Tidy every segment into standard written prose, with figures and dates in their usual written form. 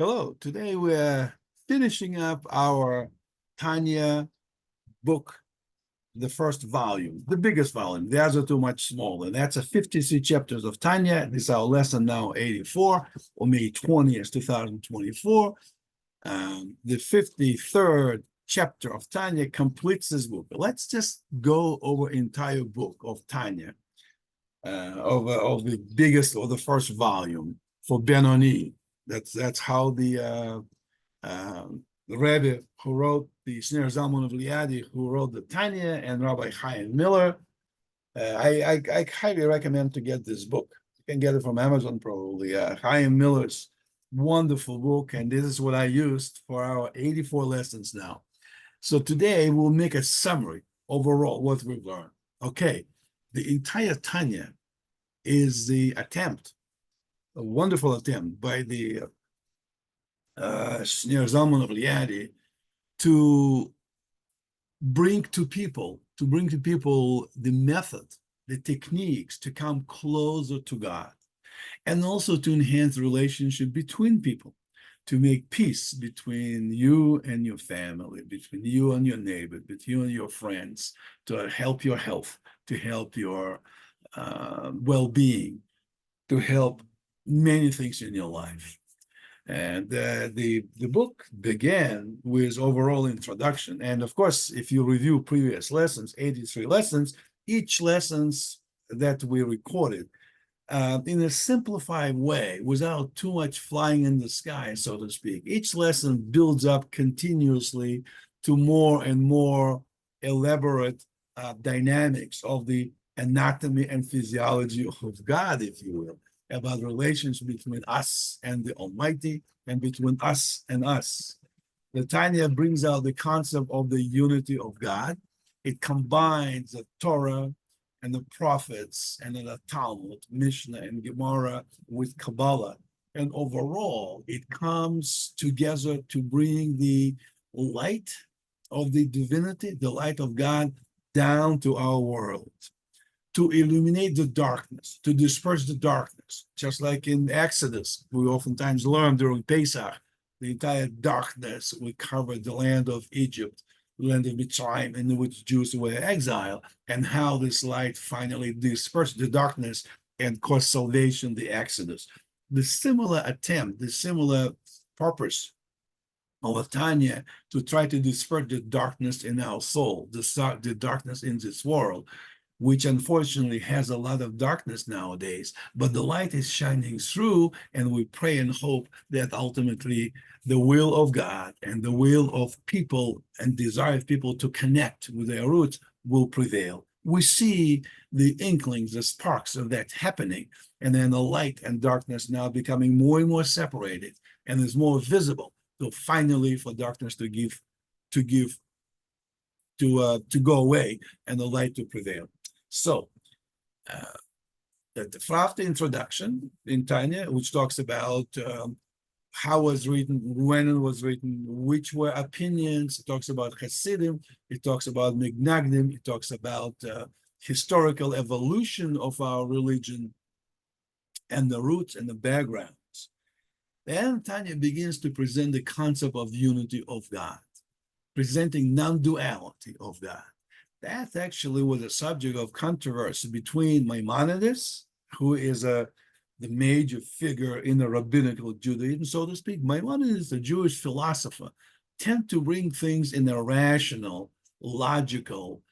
Hello, today we're finishing up our Tanya book, the first volume, the biggest volume. The others are too much smaller. That's a 53 chapters of Tanya. This is our lesson now 84, on May 20th, 2024. The 53rd chapter of Tanya completes this book. Let's just go over entire book of Tanya, of the biggest or the first volume for Benoni. That's how the Rebbe who wrote the Shneur Zalman of Liadi, who wrote the Tanya, and Rabbi Chaim Miller. I highly recommend to get this book. You can get it from Amazon probably. Chaim Miller's wonderful book, and this is what I used for our 84 lessons now. So today we'll make a summary overall what we've learned. Okay, the entire Tanya is the attempt, a wonderful attempt by the Shneur Zalman of Liadi to bring to people the method, the techniques to come closer to God, and also to enhance the relationship between people, to make peace between you and your family, between you and your neighbor, between you and your friends, to help your health, to help your well-being, to help many things in your life. And the book began with overall introduction. And of course, if you review previous lessons, 83 lessons, each lessons that we recorded in a simplified way, without too much flying in the sky, so to speak. Each lesson builds up continuously to more and more elaborate dynamics of the anatomy and physiology of God, if you will, about relations between us and the Almighty and between us and us. The Tanya brings out the concept of the unity of God. It combines the Torah and the prophets and the Talmud, Mishnah and Gemara with Kabbalah. And overall, it comes together to bring the light of the divinity, the light of God, down to our world, to illuminate the darkness, to disperse the darkness. Just like in Exodus, we oftentimes learn during Pesach, the entire darkness would cover the land of Egypt, the land of Mitzrayim, in which Jews were exiled, and how this light finally dispersed the darkness and caused salvation, the Exodus. The similar attempt, the similar purpose of Tanya to try to disperse the darkness in our soul, the darkness in this world, which unfortunately has a lot of darkness nowadays, but the light is shining through, and we pray and hope that ultimately the will of God and the will of people and desire of people to connect with their roots will prevail. We see the inklings, the sparks of that happening, and then the light and darkness now becoming more and more separated, and is more visible. So finally, for darkness to go away and the light to prevail. So, after introduction in Tanya, which talks about how it was written, when it was written, which were opinions, it talks about Hasidim, it talks about Mignagdim, it talks about historical evolution of our religion and the roots and the backgrounds. Then Tanya begins to present the concept of unity of God, presenting non-duality of God. That actually was a subject of controversy between Maimonides, who is the major figure in the rabbinical Judaism, so to speak. Maimonides, the Jewish philosopher, tend to bring things in a rational, logical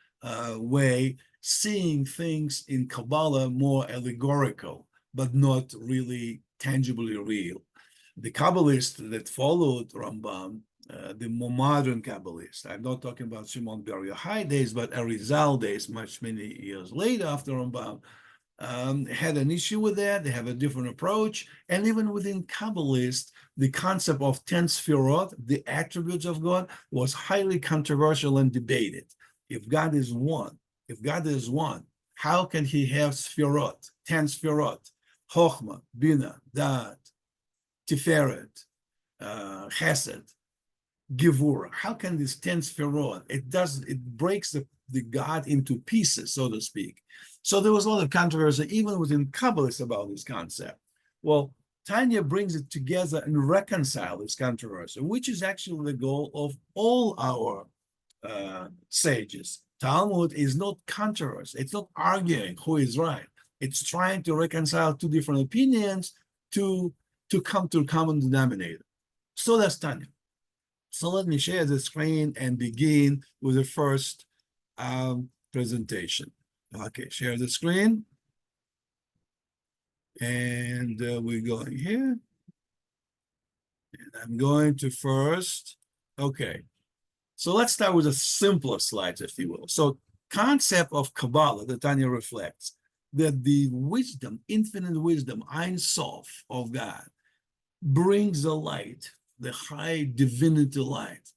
way, seeing things in Kabbalah more allegorical, but not really tangibly real. The Kabbalists that followed Rambam, the more modern Kabbalists, I'm not talking about Shimon Bar Yochai days, but Arizal days, many years later after Rambam, had an issue with that. They have a different approach. And even within Kabbalists, the concept of 10 Sfirot, the attributes of God, was highly controversial and debated. If God is one, how can he have Sfirot, 10 Sfirot, Chochmah, Bina, Da'at, Tiferet, Chesed, Givura? How can this 10 Sfirot? It breaks the God into pieces, so to speak. So there was a lot of controversy even within Kabbalists about this concept. Well, Tanya brings it together and reconciles this controversy, which is actually the goal of all our sages. Talmud is not controversy. It's not arguing who is right. It's trying to reconcile two different opinions to come to a common denominator. So that's Tanya. So let me share the screen and begin with the first presentation. Okay, share the screen. And we're going here. And I'm going to first, okay. So let's start with the simpler slides, if you will. So concept of Kabbalah that Tanya reflects, that the wisdom, infinite wisdom, Ein Sof of God, brings the light, the high divinity light,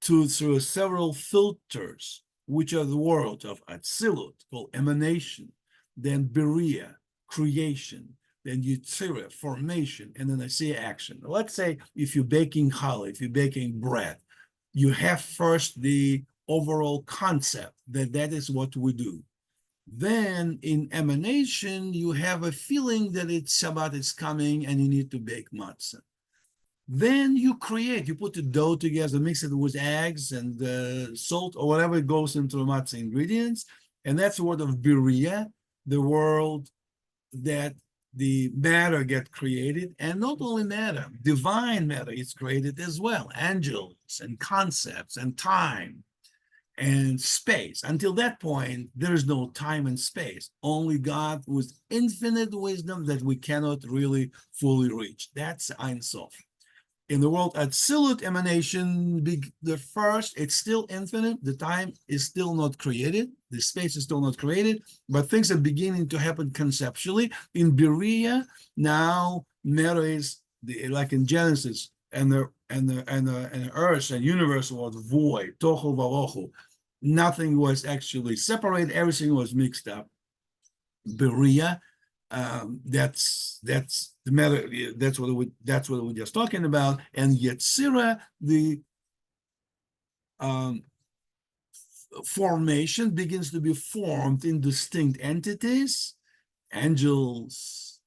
through several filters, which are the world of Atzilut, called emanation, then Beria, creation, then Yitzira, formation, and then I see action. Let's say if you're baking challah, if you're baking bread, you have first the overall concept that is what we do. Then in emanation, you have a feeling that Shabbat is coming and you need to bake matzah. Then you create, you put the dough together, mix it with eggs and salt or whatever goes into the matzah ingredients. And that's the word of Biriya, the world that the matter get created. And not only matter, divine matter is created as well. Angels and concepts and time and space. Until that point, there is no time and space. Only God with infinite wisdom that we cannot really fully reach. That's Ein Sof. In the world Atzilut emanation, the first, it's still infinite. The time is still not created. The space is still not created, but things are beginning to happen conceptually. In Beria, now matter is like in Genesis, and the earth and universe was void, tohu vavohu. Nothing was actually separated. Everything was mixed up. Beria. That's the matter. That's what we're just talking about. And Yetzira, the formation begins to be formed in distinct entities, angels,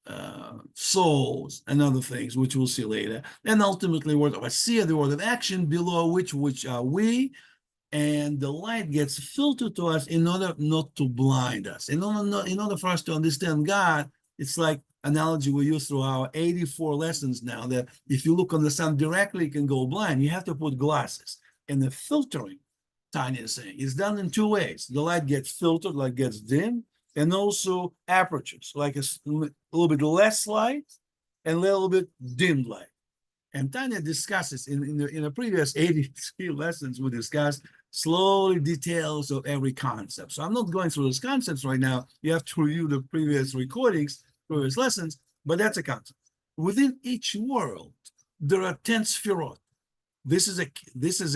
souls, and other things, which we'll see later. And ultimately, word of Asiya, the word of action, below which are we. And the light gets filtered to us in order not to blind us. In order for us to understand God, it's like analogy we use through our 84 lessons now, that if you look on the sun directly, you can go blind. You have to put glasses. And the filtering, Tanya is saying, is done in two ways. The light gets filtered, like gets dim, and also apertures, like a little bit less light and a little bit dimmed light. And Tanya discusses in the previous 83 lessons, we discussed slowly details of every concept. So I'm not going through those concepts right now. You have to review the previous recordings, previous lessons, but that's a concept. Within each world, there are 10 sphirot. This is a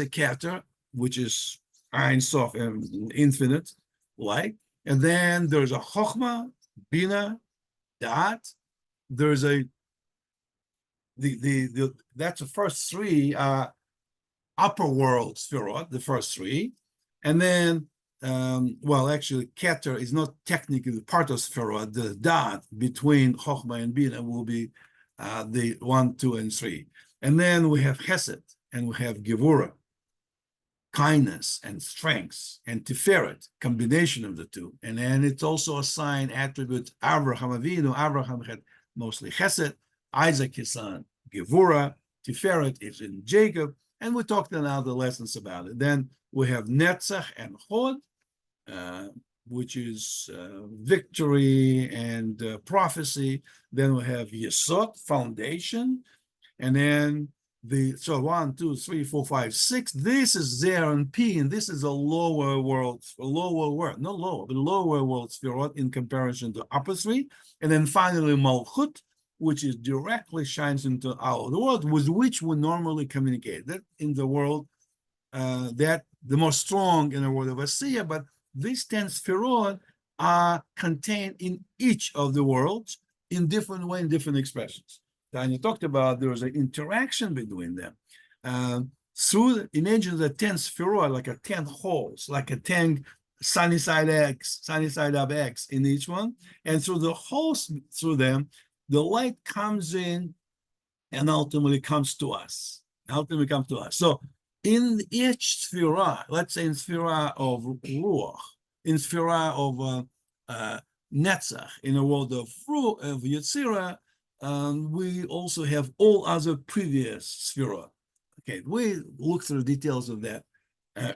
Keter, which is Ein Sof, infinite light. And then there's a Chochmah, Bina, Da'at. There's that's the first three upper world sphirot, the first three. And then, actually, Keter is not technically part of sphirot. The dot between Chochmah and Bina will be the 1, 2, and 3. And then we have Chesed, and we have Gevura, kindness and strength, and Tiferet, combination of the two. And then it's also a sign attribute Avraham Avinu. Avraham had mostly Chesed, Isaac his son, Gevura, Tiferet is in Jacob, and we talked in other lessons about it. Then we have Netzach and Hod, which is victory and prophecy. Then we have Yesod, foundation, and then 1, 2, 3, 4, 5, 6. This is Zer and P, and this is a lower world, not lower, but lower world Sphirot in comparison to upper three. And then finally Malchut, which is directly shines into our world with which we normally communicate. That in the world, that the most strong in the world of Asiya, but these 10 Sphirot are contained in each of the worlds in different way, in different expressions. Tanya talked about there was an interaction between them. Imagine the 10 Sphirot like a 10 holes, like a 10 sunny side up X in each one. And through the holes through them, the light comes in and ultimately comes to us. So in each sphera, let's say in sphera of Ruach, in sphera of Netzach, in the world of Yetzirah, we also have all other previous sphera. Okay, we looked through the details of that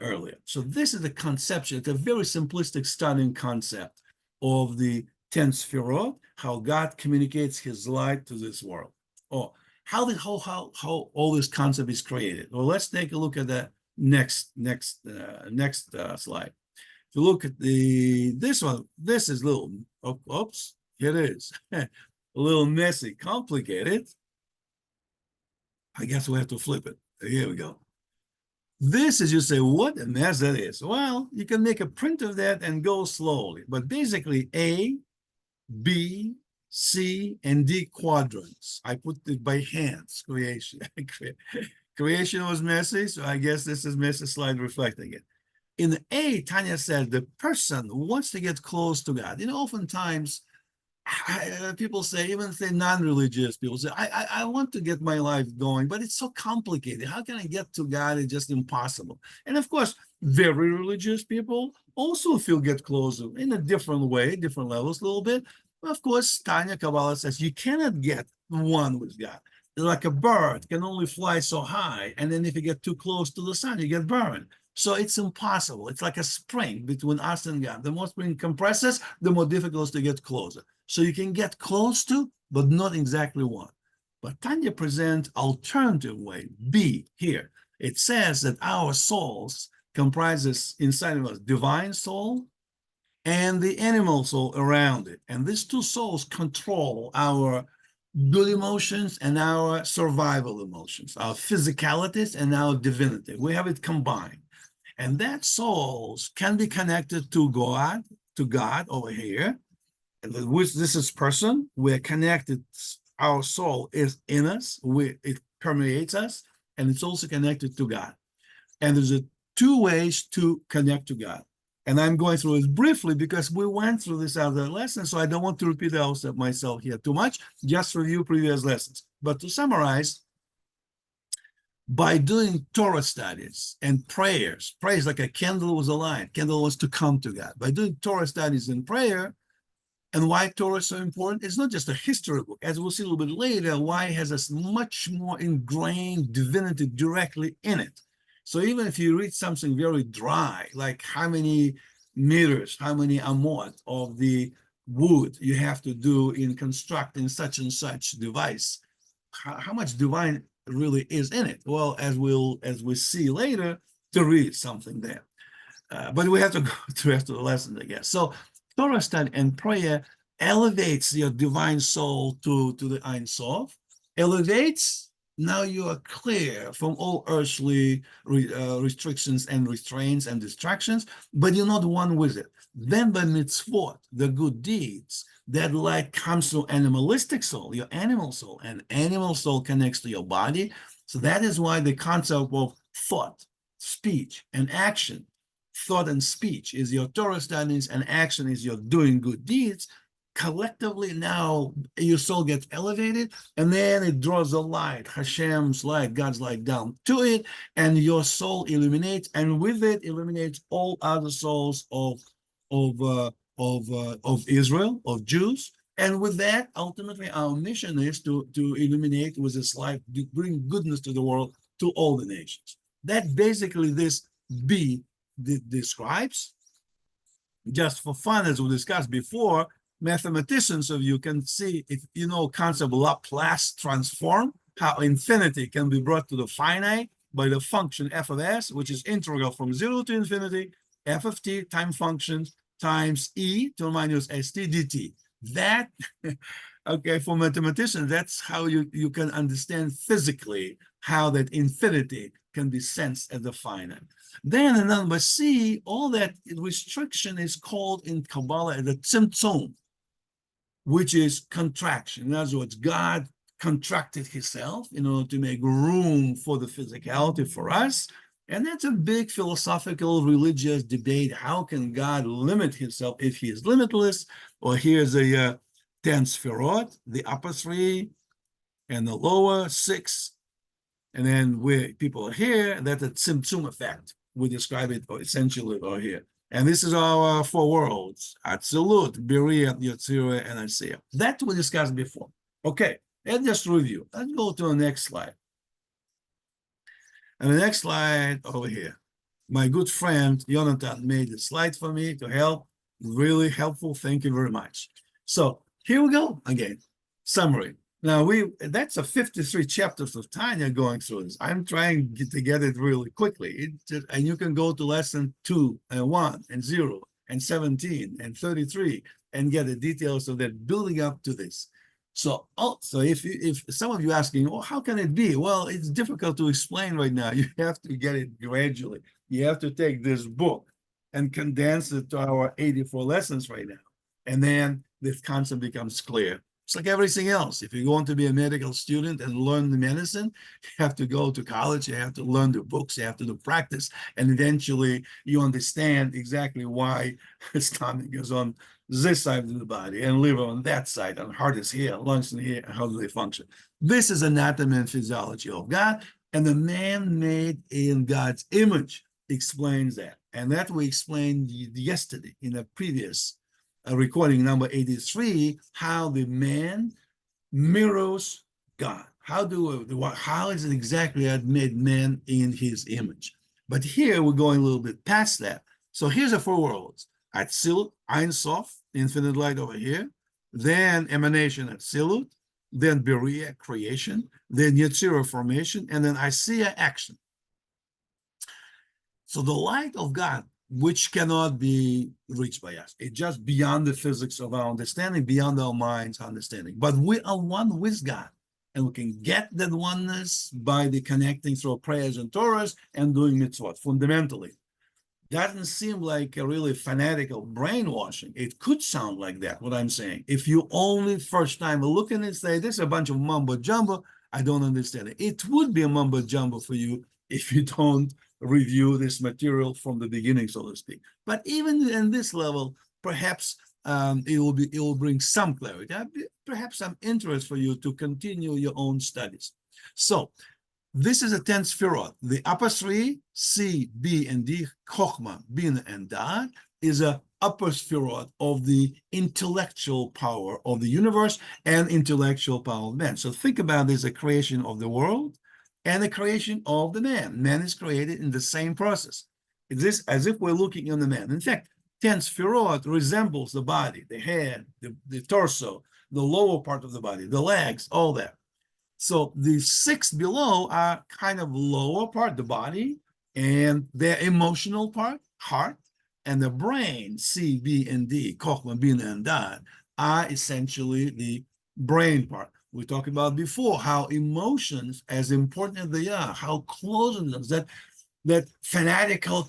earlier. So this is the conception. It's a very simplistic starting concept of the 10 sphera, how God communicates his light to this world. Oh, how all this concept is created. Well, let's take a look at the next slide. If you look at this one, this is a little, oops, here it is. A little messy, complicated. I guess we have to flip it. Here we go. This is, you say, what a mess that is. Well, you can make a print of that and go slowly. But basically, A, B, C, and D quadrants. I put it by hands, creation. Creation was messy, so I guess this is messy slide reflecting it. In the A, Tanya said, the person wants to get close to God. Oftentimes, people say, even if they're non-religious, people say, I want to get my life going, but it's so complicated. How can I get to God? It's just impossible. And of course, very religious people also feel get closer in a different way, different levels a little bit. But of course, Tanya Kabbalah says you cannot get one with God. Like a bird can only fly so high, and then if you get too close to the sun, you get burned. So it's impossible. It's like a spring between us and God. The more spring compresses, the more difficult it is to get closer. So you can get close to, but not exactly one. But Tanya presents alternative way, B, here. It says that our souls comprises inside of us divine soul and the animal soul around it. And these two souls control our good emotions and our survival emotions, our physicalities and our divinity. We have it combined. And that souls can be connected to God over here. Which this is person, we're connected, our soul is in us, it permeates us, and it's also connected to God. And there's two ways to connect to God. And I'm going through it briefly because we went through this other lesson, so I don't want to repeat myself here too much, just review previous lessons. But to summarize, by doing Torah studies and prayers, prayer is like a candle with a light. Candle wants to come to God. By doing Torah studies and prayer, and why Torah is so important, it's not just a history book. As we'll see a little bit later, why it has a much more ingrained divinity directly in it. So even if you read something very dry, like how many meters, how many amot of the wood you have to do in constructing such and such device, how much divine really is in it? Well, as we see later, there is something there. But we have to go through the rest of the lesson, I guess. So Torah study and prayer elevates your divine soul to the Ein Sof, elevates, now you are clear from all earthly restrictions and restraints and distractions, but you're not one with it. Then by mitzvot, the good deeds, that light comes through animalistic soul, your animal soul, and animal soul connects to your body. So that is why the concept of thought, speech, and action, thought and speech is your Torah studies, and action is your doing good deeds. Collectively, now your soul gets elevated, and then it draws a light, Hashem's light, God's light down to it, and your soul illuminates, and with it illuminates all other souls of Israel, of Jews. And with that, ultimately, our mission is to illuminate with this light, to bring goodness to the world, to all the nations. That basically this B describes. Just for fun, as we discussed before, mathematicians of you can see, if you know concept of Laplace transform, how infinity can be brought to the finite by the function f of s, which is integral from 0 to infinity, f of t time functions times e to minus st dt. That, okay, for mathematicians, that's how you can understand physically how that infinity can be sensed at the finite. Then in number C, all that restriction is called in Kabbalah the tzimtzum, which is contraction. In other words, God contracted himself in order to make room for the physicality for us. And that's a big philosophical, religious debate. How can God limit himself if he is limitless? Or here's a 10 Sphirot, the upper three, and the lower six. And then where people are here, that's a Tzimtzum effect. We describe it essentially over here. And this is our four worlds: Atzilut, Beriah, Yetzirah, and Asiya. That we discussed before. Okay, and just review. Let's go to the next slide. And the next slide over here. My good friend Yonatan made a slide for me to help. Really helpful. Thank you very much. So here we go again. Summary. Now that's a 53 chapters of Tanya going through this. I'm trying to get it really quickly. And you can go to lesson 2 and 1 and 0 and 17 and 33 and get the details of that building up to this. So if some of you asking, well, how can it be? Well, it's difficult to explain right now. You have to get it gradually. You have to take this book and condense it to our 84 lessons right now. And then this concept becomes clear. It's like everything else. If you're going to be a medical student and learn the medicine, you have to go to college, you have to learn the books, you have to do practice, and eventually you understand exactly why stomach is on this side of the body and liver on that side, and heart is here, lungs in here, and how do they function. This is anatomy and physiology of God, and the man made in God's image explains that. And that we explained yesterday in a previous recording number 83, how the man mirrors God. How is it exactly God made man in his image? But here we're going a little bit past that. So here's the four worlds: Atzilut, Ein Sof, infinite light over here, then emanation Atzilut, then Beriah, creation, then Yetzirah, formation, and then Asiya, action. So the light of God, which cannot be reached by us. It's just beyond the physics of our understanding, beyond our mind's understanding. But we are one with God, and we can get that oneness by the connecting through prayers and Torahs and doing mitzvot, fundamentally. Doesn't seem like a really fanatical brainwashing. It could sound like that, what I'm saying. If you only first time look at it and say, this is a bunch of mumbo jumbo, I don't understand it. It would be a mumbo jumbo for you if you don't review this material from the beginning, so to speak. But even in this level, perhaps it will bring some clarity, perhaps some interest for you to continue your own studies. So this is a 10 Sphirot. The upper three, C, B, and D, Chokhmah, Bin, and Da'at, is a upper Sphirot of the intellectual power of the universe and intellectual power of man. So think about this, a creation of the world and the creation of the man. Man is created in the same process. It's this as if we're looking on the man. In fact, 10 Sphirot resembles the body, the head, the torso, the lower part of the body, the legs, all that. So the six below are kind of lower part, the body, and their emotional part, heart, and the brain, C, B, and D, Chokhmah, Bina, and Da'at, are essentially the brain part. We talked about before how emotions, as important as they are, how close in them, that fanatical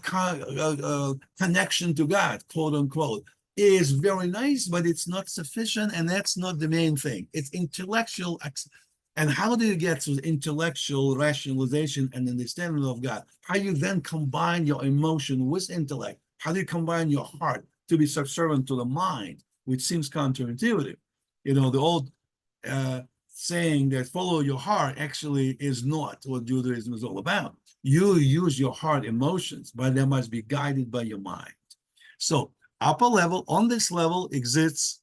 connection to God, quote unquote, is very nice, but it's not sufficient, and that's not the main thing. It's intellectual. And how do you get to intellectual rationalization and understanding of God? How do you then combine your emotion with intellect? How do you combine your heart to be subservient to the mind, which seems counterintuitive? You know, the old saying that follow your heart actually is not what Judaism is all about. You use your heart emotions, but they must be guided by your mind. So upper level, on this level exists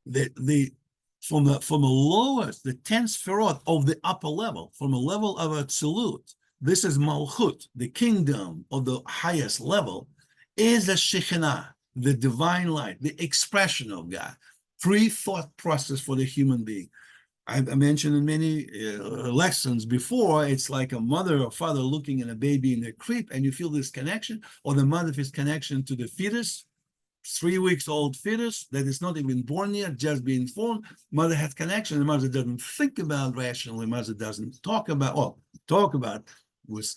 from the lowest, the 10 Sphirot of the upper level, from a level of Atzilut. This is Malchut, the kingdom of the highest level, is the Shekhinah, the divine light, the expression of God, free thought process for the human being. I mentioned in many lessons before, it's like a mother or father looking at a baby in a crib, and you feel this connection, or the mother's connection to the fetus, 3 weeks old fetus that is not even born yet, just being formed. Mother has connection. The mother doesn't think about rationally. Mother doesn't talk about with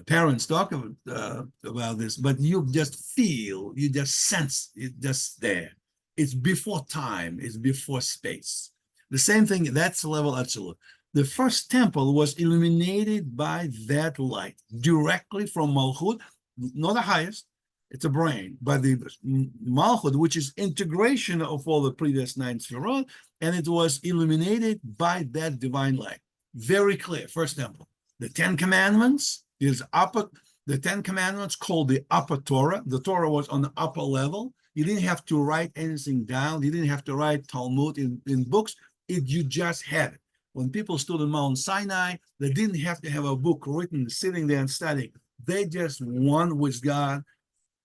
parents talk about this, but you just feel, you just sense it, just there. It's before time, it's before space. The same thing, that's level absolute. The first temple was illuminated by that light directly from Malchut, not the highest. It's a brain. But the Malchut, which is integration of all the previous 9 Sefirot, and it was illuminated by that divine light. Very clear. First temple. The 10 Commandments is upper. The 10 Commandments called the upper Torah. The Torah was on the upper level. You didn't have to write anything down. You didn't have to write Talmud in books. You just had it. When people stood on Mount Sinai, they didn't have to have a book written, sitting there and studying. They just won with God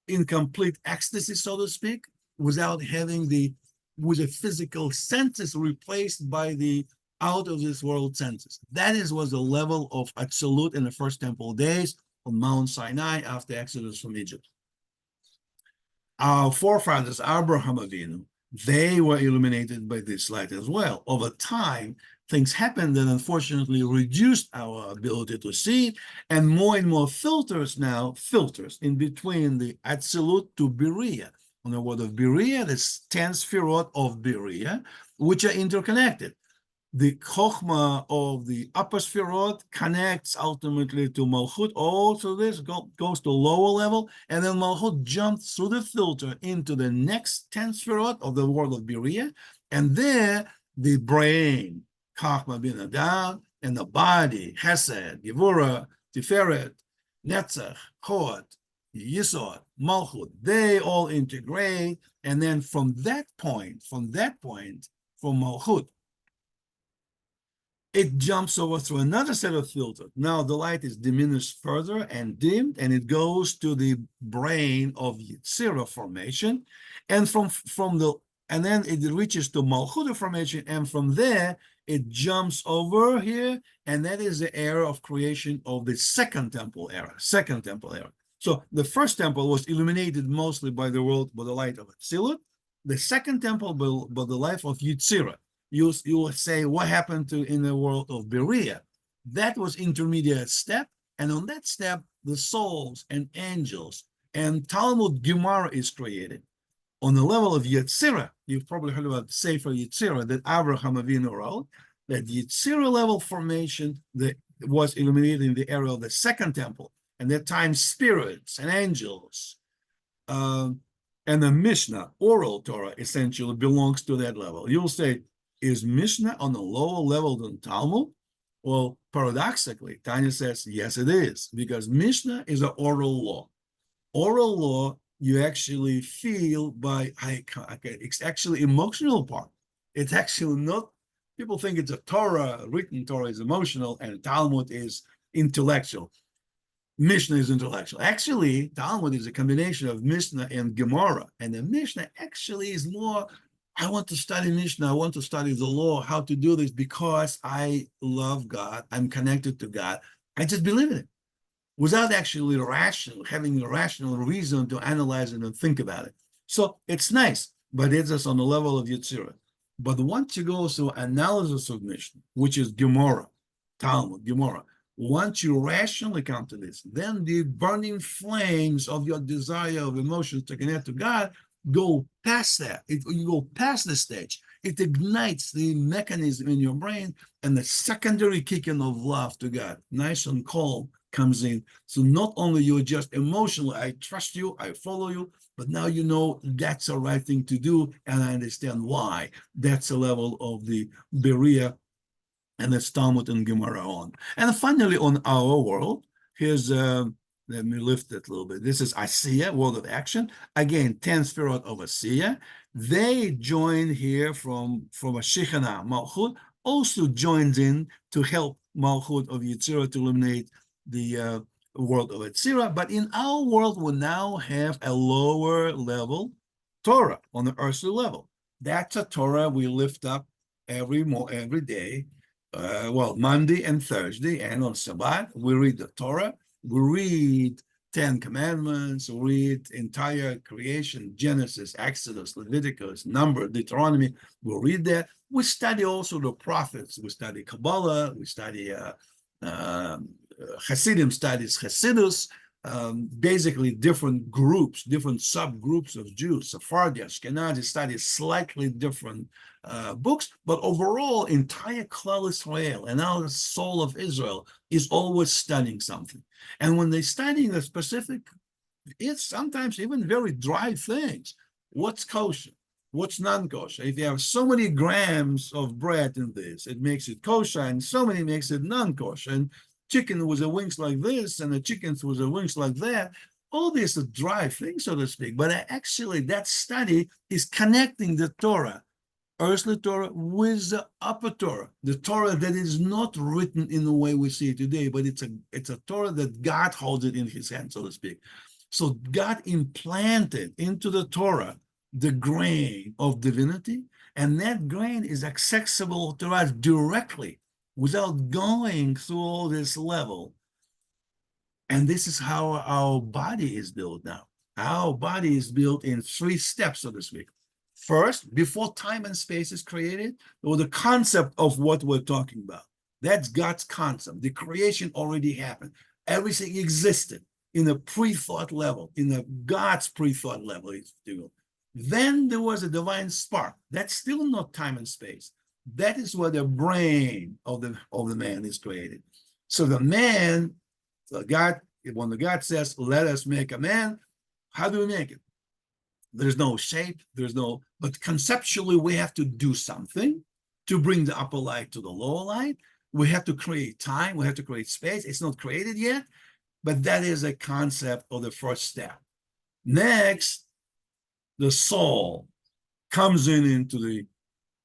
in complete ecstasy, so to speak, without having with the physical senses replaced by the out of this world senses. That was the level of absolute in the first temple days on Mount Sinai after Exodus from Egypt. Our forefathers, Abraham Avinu, they were illuminated by this light as well. Over time, things happened that unfortunately reduced our ability to see, and more filters in between the Atzilut to Beriah. On the word of Beriah, there's 10 Sefirot of Beriah, which are interconnected. The Chokhmah of the upper Sefirot connects ultimately to Malchut. Also, this goes to lower level, and then Malchut jumps through the filter into the next 10 Sefirot of the world of Beriah, and there the brain, Chokhmah bin Adam, and the body, Hesed, Gevurah, Tiferet, Netzach, Chod, Yisod, Malchut, they all integrate, and then from that point, from Malchut, it jumps over through another set of filters. Now the light is diminished further and dimmed, and it goes to the brain of Yetzirah formation, and and then it reaches to Malchut formation, and from there it jumps over here, and that is the era of creation of the second temple era. So the first temple was illuminated mostly by the light of Atzilut. The second temple by the life of Yetzirah. You will say, what happened in the world of Beriah? That was intermediate step, and on that step, the souls and angels and Talmud Gemara is created. On the level of Yetzirah, you've probably heard about Sefer Yetzirah that Abraham Avinu wrote, that Yetzirah level formation that was illuminated in the era of the second temple, and that time spirits and angels, and the Mishnah, oral Torah, essentially belongs to that level. You'll say, is Mishnah on a lower level than Talmud? Well, paradoxically, Tanya says, yes, it is, because Mishnah is an oral law. Oral law, you actually feel it's actually emotional part. It's actually not, people think it's a Torah, written Torah is emotional, and Talmud is intellectual. Mishnah is intellectual. Actually, Talmud is a combination of Mishnah and Gemara, and the Mishnah actually is more, I want to study Mishnah. I want to study the law, how to do this, because I love God. I'm connected to God. I just believe in it without actually having a rational reason to analyze it and think about it. So it's nice, but it's just on the level of Yetzirah. But once you go through analysis of Mishnah, which is Gemara, Talmud, Gemara, once you rationally come to this, then the burning flames of your desire of emotions to connect to God go past that. You go past the stage. It ignites the mechanism in your brain, and the secondary kicking of love to God, nice and calm, comes in. So not only you're just emotional, I trust you, I follow you, but now you know that's the right thing to do, and I understand why. That's the level of the Beriah and the Talmud and Gemara on. And finally, on our world, here's let me lift it a little bit. This is Asiya, world of action. Again, 10 Sefirot of Asiya. They join here from a Shechina. Malchut also joins in to help Malchut of Yetzirah to illuminate the world of Yetzirah. But in our world, we now have a lower level Torah on the earthly level. That's a Torah we lift up every day. Monday and Thursday, and on Shabbat, we read the Torah. We read 10 Commandments, we read entire creation, Genesis, Exodus, Leviticus, Numbers, Deuteronomy. We read that. We study also the prophets. We study Kabbalah. We study Hasidim studies Hasidus, basically different groups, different subgroups of Jews. Sephardi, Ashkenazi studies slightly different books, but overall, entire Klal Israel and now the soul of Israel is always studying something. And when they're studying a specific it's sometimes even very dry things. What's kosher? What's non-kosher? If you have so many grams of bread in this, it makes it kosher, and so many makes it non-kosher. And chicken with the wings like this, and the chickens with the wings like that. All these are dry things, so to speak. But actually, that study is connecting the Torah, earthly Torah, with the upper Torah, the Torah that is not written in the way we see it today, but it's a Torah that God holds it in his hand, so to speak. So God implanted into the Torah the grain of divinity, and that grain is accessible to us directly without going through all this level. And this is how our body is built now. Our body is built in 3 steps, so to speak. First, before time and space is created, or the concept of what we're talking about. That's God's concept. The creation already happened. Everything existed in a pre-thought level, in a God's pre-thought level, if you will. Then there was a divine spark. That's still not time and space. That is where the brain of the man is created. So the man, God, when the God says, let us make a man, how do we make it? There's no shape, but conceptually we have to do something to bring the upper light to the lower light. We have to create time, we have to create space. It's not created yet, but that is a concept of the first step. Next, the soul comes into the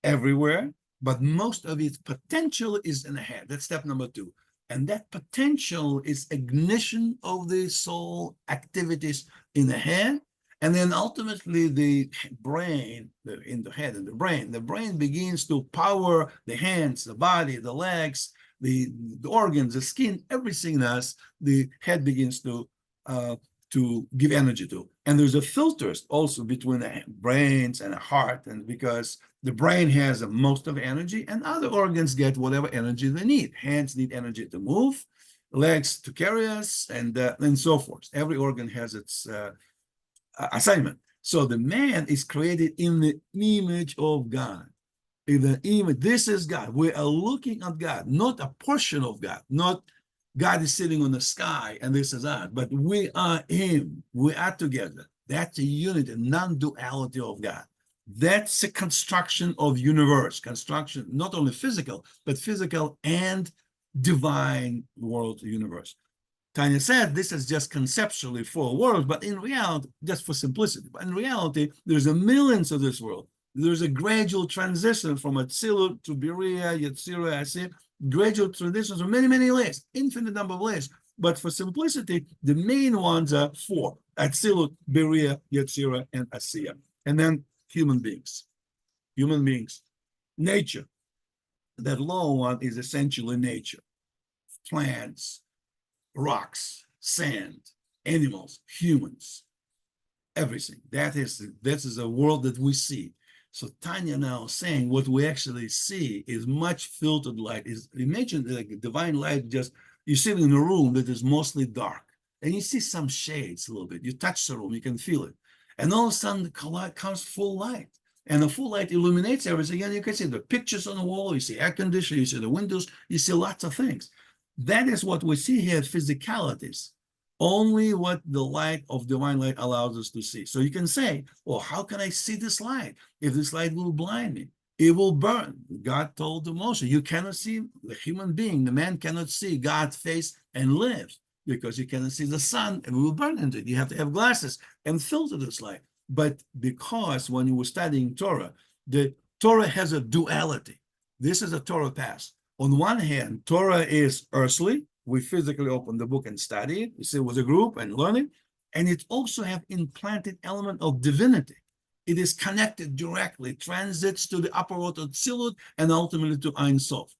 everywhere, but most of its potential is in the head. That's step number 2. And that potential is ignition of the soul activities in the head. And then ultimately the brain, in the head and the brain begins to power the hands, the body, the legs, the organs, the skin, everything in us. The head begins to give energy to. And there's a filters also between the brains and the heart, and because the brain has most of the energy, and other organs get whatever energy they need. Hands need energy to move, legs to carry us, and so forth. Every organ has its assignment. So the man is created in the image of God. In the image, this is God. We are looking at God, not a portion of God, not God is sitting on the sky and this is us, but we are him. We are together. That's a unity, non-duality of God. That's a construction of universe, construction, not only physical, but physical and divine world universe. Tanya-Set this is just conceptually 4 worlds, but in reality, just for simplicity, but in reality, there's a millions of this world. There's a gradual transition from Atzilut to Beriah, Yetzirah, Asir, gradual transitions of many, many layers, infinite number of layers. But for simplicity, the main ones are 4: Atzilut, Beriah, Yetzirah, and Asir. And then human beings. Human beings. Nature. That lower one is essentially nature. Plants, rocks, sand, animals, humans, everything. This is a world that we see. So Tanya now saying what we actually see is much filtered light. Imagine like divine light, just you sit in a room that is mostly dark and you see some shades a little bit. You touch the room, you can feel it. And all of a sudden comes full light. And the full light illuminates everything. And you can see the pictures on the wall, you see air conditioning, you see the windows, you see lots of things. That is what we see here, physicalities. Only what the light of divine light allows us to see. So you can say, well, how can I see this light? If this light will blind me, it will burn. God told Moshe, you cannot see the human being, the man cannot see God's face and live, because you cannot see the sun and it will burn into it. You have to have glasses and filter this light. But because when you were studying Torah, the Torah has a duality. This is a Torah path. On one hand, Torah is earthly. We physically open the book and study it. We sit with a group and learn it. And it also have implanted element of divinity. It is connected directly, transits to the upper world of Tzilut and ultimately to Ein Sof.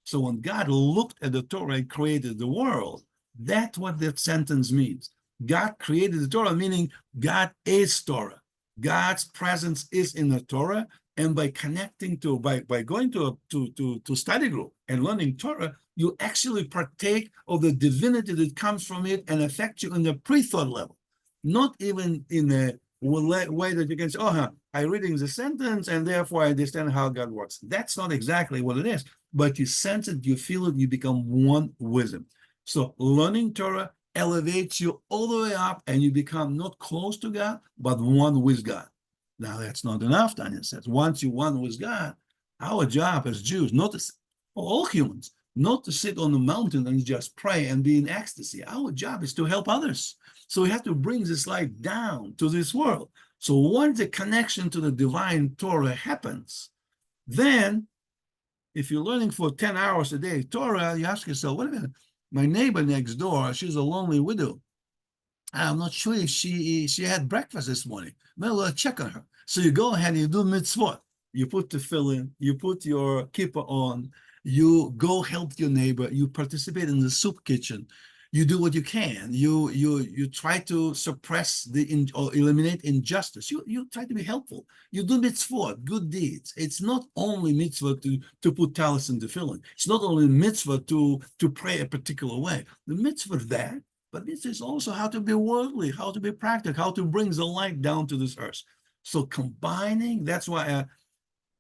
So when God looked at the Torah and created the world, that's what that sentence means. God created the Torah, meaning God is Torah. God's presence is in the Torah. And by connecting to, by going to study group and learning Torah, you actually partake of the divinity that comes from it and affects you in the pre-thought level, not even in a way that you can say, oh, I'm reading the sentence and therefore I understand how God works. That's not exactly what it is, but you sense it, you feel it, you become one with him. So learning Torah elevates you all the way up, and you become not close to God, but one with God. Now, that's not enough, Tanya says. Once you're one with God, our job as Jews, not as all humans, not to sit on the mountain and just pray and be in ecstasy. Our job is to help others. So we have to bring this light down to this world. So once the connection to the divine Torah happens, then if you're learning for 10 hours a day Torah, you ask yourself, wait a minute, my neighbor next door, she's a lonely widow. I'm not sure if she had breakfast this morning. Well, I'll check on her. So you go ahead and you do mitzvot. You put the tefillin, you put your kippah on, you go help your neighbor, you participate in the soup kitchen, you do what you can. You try to suppress or eliminate injustice. You try to be helpful. You do mitzvot, good deeds. It's not only mitzvah to put talis in tefillin. It's not only mitzvah to pray a particular way. The mitzvah is that. But this is also how to be worldly, how to be practical, how to bring the light down to this earth. So combining, that's why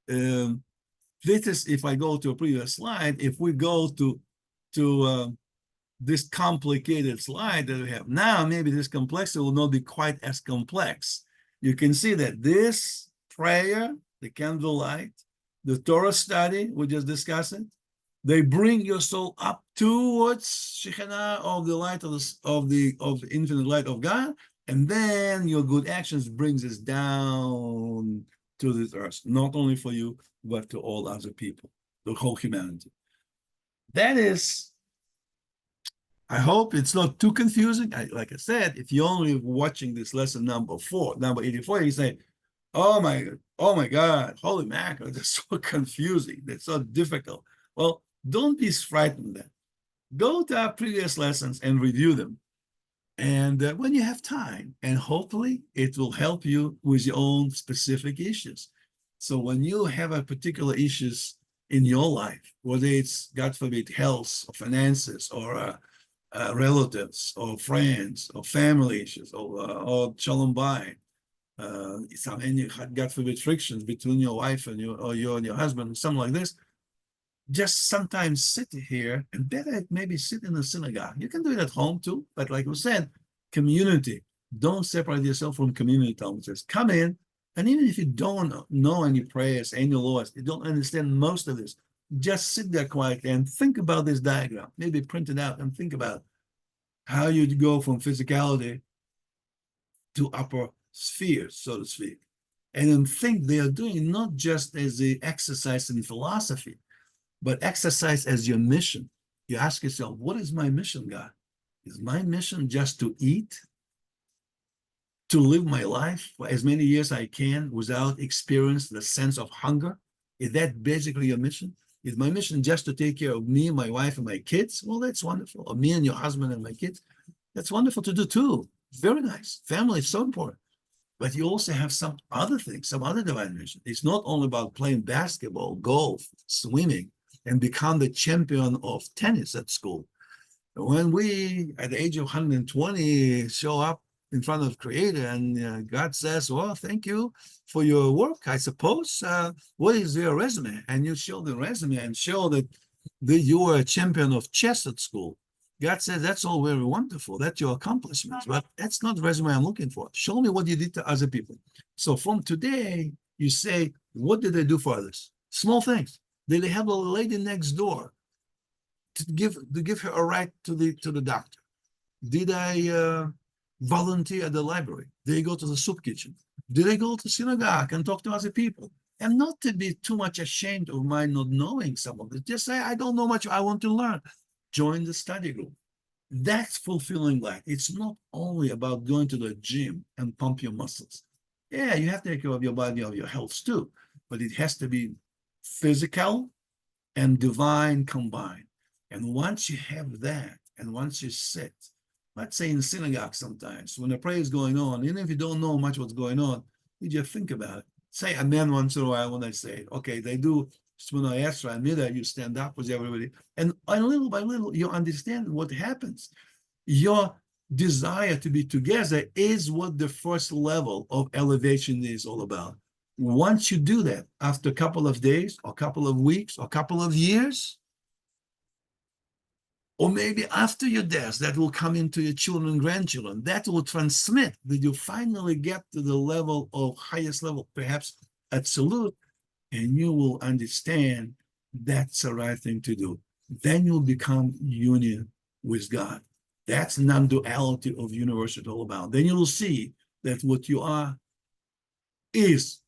this is, if I go to a previous slide, if we go to this complicated slide that we have now, maybe this complexity will not be quite as complex. You can see that this prayer, the candlelight, the Torah study, we just discussed it, they bring your soul up towards Shekhinah of the light of the infinite light of God, and then your good actions brings us down to this earth, not only for you, but to all other people, the whole humanity. That is, I hope it's not too confusing. Like I said, if you're only watching this lesson number 84, you say, oh my God, holy mackerel, that's so confusing, that's so difficult. Well, don't be frightened then. Go to our previous lessons and review them. And when you have time, and hopefully it will help you with your own specific issues. So when you have a particular issues in your life, whether it's, God forbid, health or finances or relatives or friends or family issues or shalom bayit, any, God forbid, frictions between your wife and you and your husband, something like this, just sometimes sit here, and better maybe sit in a synagogue. You can do it at home too, but like we said, community. Don't separate yourself from community. Just come in, and even if you don't know any prayers, any laws, you don't understand most of this, just sit there quietly and think about this diagram. Maybe print it out and think about how you go from physicality to upper spheres, so to speak. And then think they are doing not just as the exercise in philosophy, but exercise as your mission. You ask yourself, what is my mission, God? Is my mission just to eat, to live my life for as many years as I can without experiencing the sense of hunger? Is that basically your mission? Is my mission just to take care of me, my wife, and my kids? Well, that's wonderful. Or me and your husband and my kids? That's wonderful to do too. Very nice. Family is so important. But you also have some other things, some other divine mission. It's not only about playing basketball, golf, swimming, and become the champion of tennis at school. When we, at the age of 120, show up in front of Creator and God says, well, thank you for your work, I suppose. What is your resume? And you show the resume and show that you were a champion of chess at school. God says, that's all very wonderful. That's your accomplishments, but that's not the resume I'm looking for. Show me what you did to other people. So from today, you say, what did I do for others? Small things. Did they have a lady next door to give her a ride to the doctor? Did I volunteer at the library? Did I go to the soup kitchen? Did I go to synagogue and talk to other people? And not to be too much ashamed of my not knowing some of it. Just say, I don't know much, I want to learn. Join the study group. That's fulfilling life. It's not only about going to the gym and pump your muscles. Yeah, you have to take care of your body, of your health too, but it has to be physical and divine combined. And once you have that, and once you sit, let's say in synagogue sometimes, when the prayer is going on, even if you don't know much what's going on, you just think about it. Say amen once in a while when I say it. Okay, they do Shmona Esrei and Midah, you stand up with everybody. And little by little, you understand what happens. Your desire to be together is what the first level of elevation is all about. Once you do that, after a couple of days, or a couple of weeks, or a couple of years, or maybe after your death, that will come into your children and grandchildren. That will transmit, that you finally get to the level of highest level, perhaps absolute, and you will understand that's the right thing to do. Then you'll become union with God. That's non-duality of universe it's all about. Then you will see that what you are is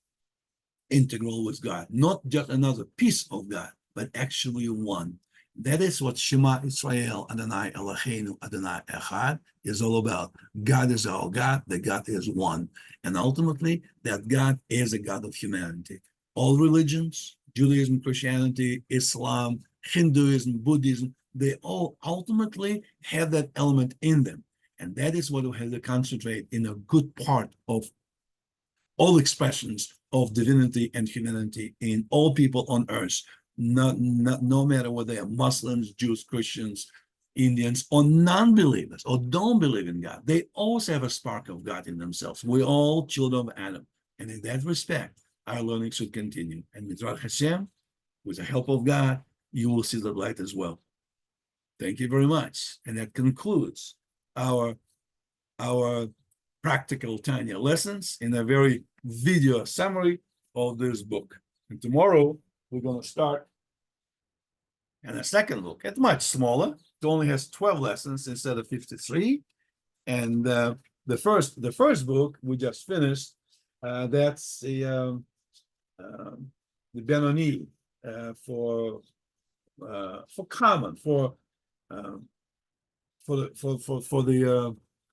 integral with God, not just another piece of God, but actually one. That is what Shema Israel Adonai Eloheinu Adonai Echad is all about. God is our God, the God is one. And ultimately, that God is a God of humanity. All religions, Judaism, Christianity, Islam, Hinduism, Buddhism, they all ultimately have that element in them. And that is what we have to concentrate in a good part of all expressions of divinity and humanity in all people on earth, no matter whether they are Muslims, Jews, Christians, Indians, or non-believers, or don't believe in God. They also have a spark of God in themselves. We're all children of Adam. And in that respect, our learning should continue. And Mitzvah Hashem, with the help of God, you will see the light as well. Thank you very much. And that concludes our practical Tanya lessons in a very video summary of this book. And tomorrow we're going to start in a second book. It's much smaller. It only has 12 lessons instead of 53. And the first book we just finished. That's the Benoni for common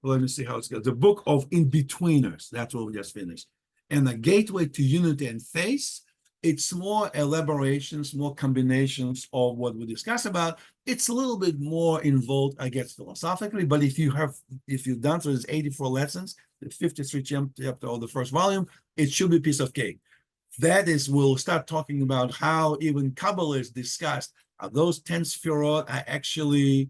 let me see how it's got. The book of in-betweeners. That's what we just finished. And the gateway to unity and faith. It's more elaborations, more combinations of what we discuss about. It's a little bit more involved, I guess, philosophically. But if you've done through these 84 lessons, the 53 chapter of the first volume, it should be a piece of cake. That is, we'll start talking about how even Kabbalah is discussed. Those 10 sefirot are actually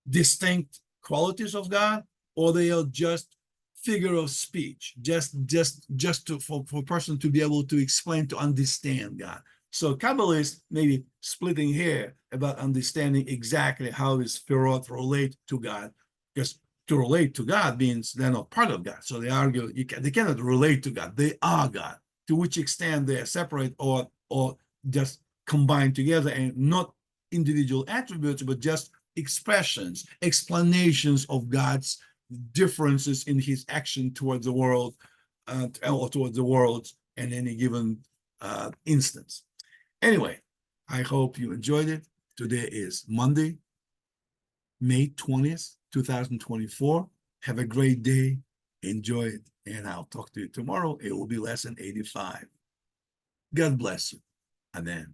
distinct qualities of God, or they are just figure of speech, just for a person to be able to explain, to understand God. So Kabbalists maybe splitting hair about understanding exactly how these sefirot relate to God, because to relate to God means they're not part of God. So they argue they cannot relate to God. They are God. To which extent they are separate or just combined together, and not individual attributes, but just expressions, explanations of God's differences in his action towards the world or towards the world in any given instance. Anyway, I hope you enjoyed it. Today is Monday, May 20th, 2024. Have a great day. Enjoy it. And I'll talk to you tomorrow. It will be lesson 85. God bless you. Amen.